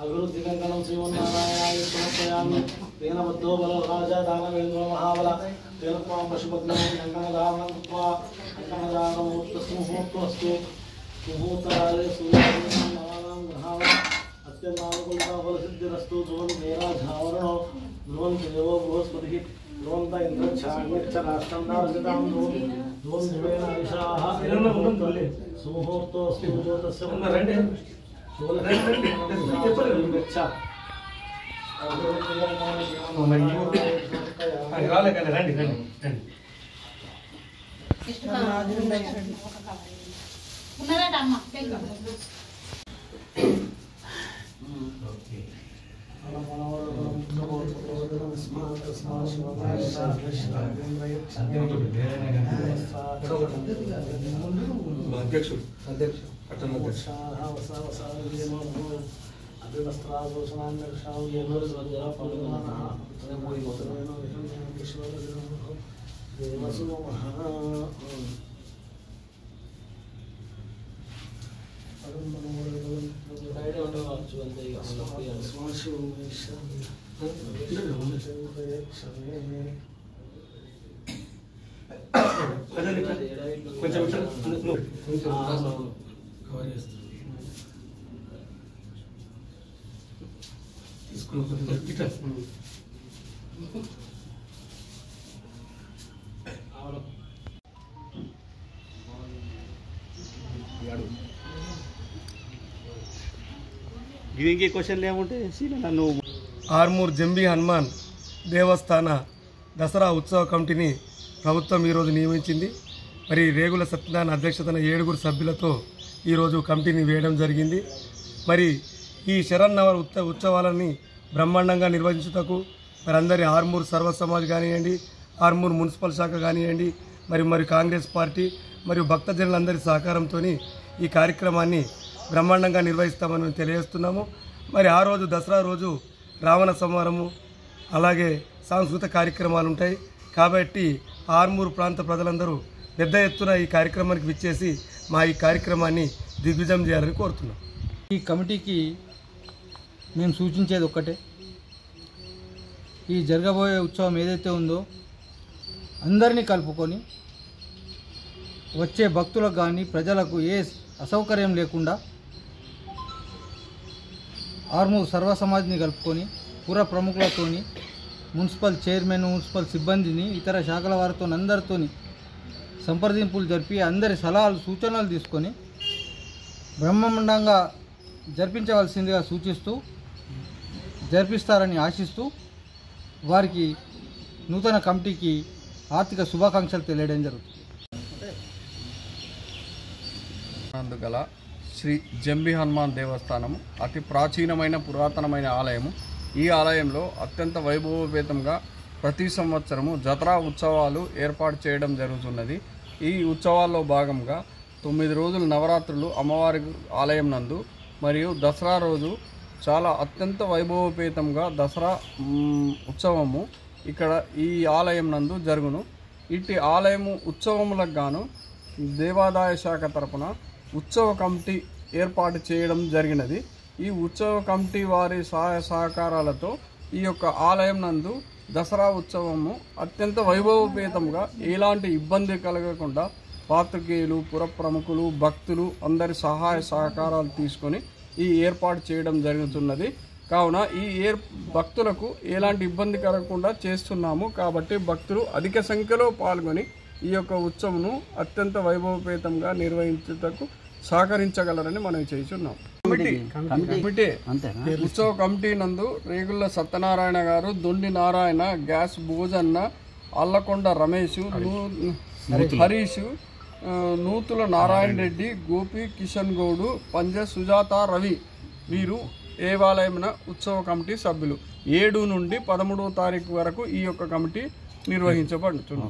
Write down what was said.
अभिवृद्धिकंकणं श्रीमन्नारायणाय समर्पयामि तेन बद्धो बलराजा दानवेन्द्रो महाबल तेन त्वां पशुपत्नीं कंकणधारणं कृत्वा कंकणधारणमुहूर्तस्तु मुहूर्तकाले सूर्यानां ग्रहाणाम् अत्यन्तानुकूलफलसिद्धिरस्तु ध्रुवन्तेराधावरणो ध्रुवन्तेजो बृहस्पतिः ध्रुवन्त इन्द्रच्छाग्निश्च राष्ट्रं नारजितां ध्रुवन्ध्रुवेन अरिषाः सुमुहूर्तोऽस्तु ज्योतस्य దీనికి క్వశ్చన్లు ఏముంటే నన్ను ఆర్మూర్ జంబీ హనుమాన్ దేవస్థాన దసరా ఉత్సవ కమిటీని ప్రభుత్వం ఈరోజు నియమించింది. మరి రేగుల సత్యనారాయణ అధ్యక్షతన 7 సభ్యులతో ఈరోజు కమిటీని వేయడం జరిగింది. మరి ఈ శరన్నవర ఉత్సవాలని బ్రహ్మాండంగా నిర్వహించుటకు మరి అందరి ఆర్మూర్ సర్వ సమాజ్ కానివ్వండి, ఆర్మూర్ మున్సిపల్ శాఖ కానివ్వండి, మరి కాంగ్రెస్ పార్టీ మరియు భక్తజనులందరి సహకారంతో ఈ కార్యక్రమాన్ని బ్రహ్మాండంగా నిర్వహిస్తామని తెలియజేస్తున్నాము. మరి ఆ రోజు దసరా రోజు రావణ సంహారము అలాగే సాంస్కృతిక కార్యక్రమాలు ఉంటాయి. కాబట్టి ఆర్మూర్ ప్రాంత ప్రజలందరూ పెద్ద ఎత్తున ఈ కార్యక్రమానికి విచ్చేసి మా ఈ కార్యక్రమాన్ని దిగ్విజయం చేయాలని కోరుతున్నాం. ఈ కమిటీకి మేము సూచించేది ఒక్కటే, ఈ జరగబోయే ఉత్సవం ఏదైతే ఉందో అందరినీ కలుపుకొని వచ్చే భక్తులకు కానీ ప్రజలకు ఏ అసౌకర్యం లేకుండా ఆర్మూర్ సర్వ సమాజ్ని కలుపుకొని పుర ప్రముఖులతోని మున్సిపల్ చైర్మన్, మున్సిపల్ సిబ్బందిని, ఇతర శాఖల వారితో అందరితో సంప్రదింపులు జరిపి అందరి సలహాలు సూచనలు తీసుకొని బ్రహ్మాండంగా జరిపించవలసిందిగా సూచిస్తూ జరిపిస్తారని ఆశిస్తూ వారికి నూతన కమిటీకి ఆర్థిక శుభాకాంక్షలు తెలియడం జరుగుతుంది. అందుగల శ్రీ జంబీ హనుమాన్ దేవస్థానం అతి ప్రాచీనమైన పురాతనమైన ఆలయము. ఈ ఆలయంలో అత్యంత వైభవోపేతంగా ప్రతి సంవత్సరము దసరా ఉత్సవాలు ఏర్పాటు చేయడం జరుగుతున్నది. ఈ ఉత్సవాల్లో భాగంగా 9 రోజులు నవరాత్రులు అమ్మవారి ఆలయం నందు మరియు దసరా రోజు చాలా అత్యంత వైభవోపేతంగా దసరా ఉత్సవము ఇక్కడ ఈ ఆలయం నందు జరుగును. ఇట్టి ఆలయము ఉత్సవములకు గాను దేవాదాయ శాఖ తరపున ఉత్సవ కమిటీ ఏర్పాటు చేయడం జరిగినది. ఈ ఉత్సవ కమిటీ వారి సహాయ సహకారాలతో ఈ యొక్క ఆలయం నందు దసరా ఉత్సవము అత్యంత వైభవోపేతంగా ఎలాంటి ఇబ్బంది కలగకుండా పాత్రికేయులు, పుర ప్రముఖులు, భక్తులు అందరి సహాయ సహకారాలు తీసుకొని ఈ ఏర్పాటు చేయడం జరుగుతున్నది. కావున ఈ భక్తులకు ఎలాంటి ఇబ్బంది కలగకుండా చేస్తున్నాము. కాబట్టి భక్తులు అధిక సంఖ్యలో పాల్గొని ఈ యొక్క ఉత్సవంను అత్యంత వైభవపేతంగా నిర్వహించుటకు సహకరించగలరని మనం చేస్తున్నాం. కమిటీ ఉత్సవ కమిటీ నందు రేగుల సత్యనారాయణ గారు, దొండి నారాయణ, గ్యాస్ భోజన్న, అల్లకొండ రమేష్, హరీష్, నూతుల నారాయణ రెడ్డి, గోపి కిషన్ గౌడు, పంజ సుజాత రవి వీరు దేవాలయమున ఉత్సవ కమిటీ సభ్యులు. 7 నుండి 13వ తారీఖు వరకు ఈ యొక్క కమిటీ నిర్వహించబడుతుంది.